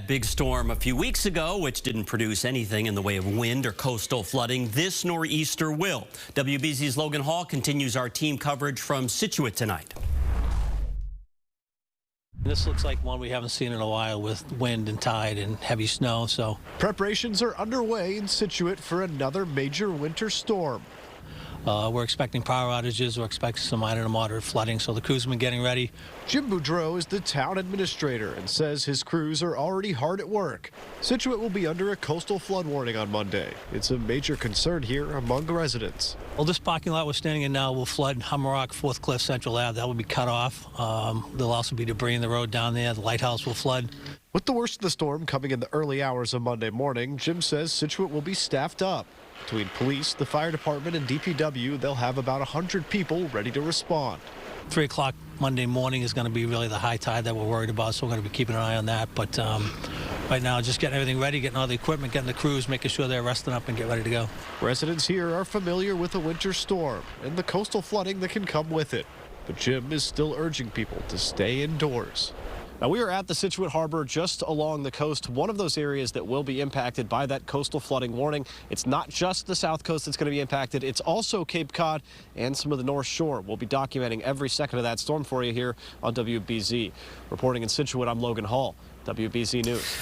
that big storm a few weeks ago, which didn't produce anything in the way of wind or coastal flooding, this nor'easter will. WBZ's Logan Hall continues our team coverage from Scituate tonight. This looks like one we haven't seen in a while with wind and tide and heavy snow. So preparations are underway in Scituate for another major winter storm. We're expecting power outages. We're expecting some minor to moderate flooding, so the crews have been getting ready. Jim Boudreau is the town administrator and says his crews are already hard at work. Scituate will be under a coastal flood warning on Monday. It's a major concern here among residents. Well, this parking lot we're standing in now will flood Hummerock, Fourth Cliff, Central Ave. That will be cut off. There'll also be debris in the road down there. The lighthouse will flood. With the worst of the storm coming in the early hours of Monday morning, Jim says Scituate will be staffed up. Between police, the fire department, and DPW, they'll have about 100 people ready to respond. 3 o'clock Monday morning is going to be really the high tide that we're worried about, so we're going to be keeping an eye on that. But right now, just getting everything ready, getting all the equipment, getting the crews, making sure they're resting up and get ready to go. Residents here are familiar with a winter storm and the coastal flooding that can come with it. But Jim is still urging people to stay indoors. Now, we are at the Scituate Harbor just along the coast, one of those areas that will be impacted by that coastal flooding warning. It's not just the south coast that's going to be impacted. It's also Cape Cod and some of the North Shore. We'll be documenting every second of that storm for you here on WBZ. Reporting in Scituate, I'm Logan Hall, WBZ News.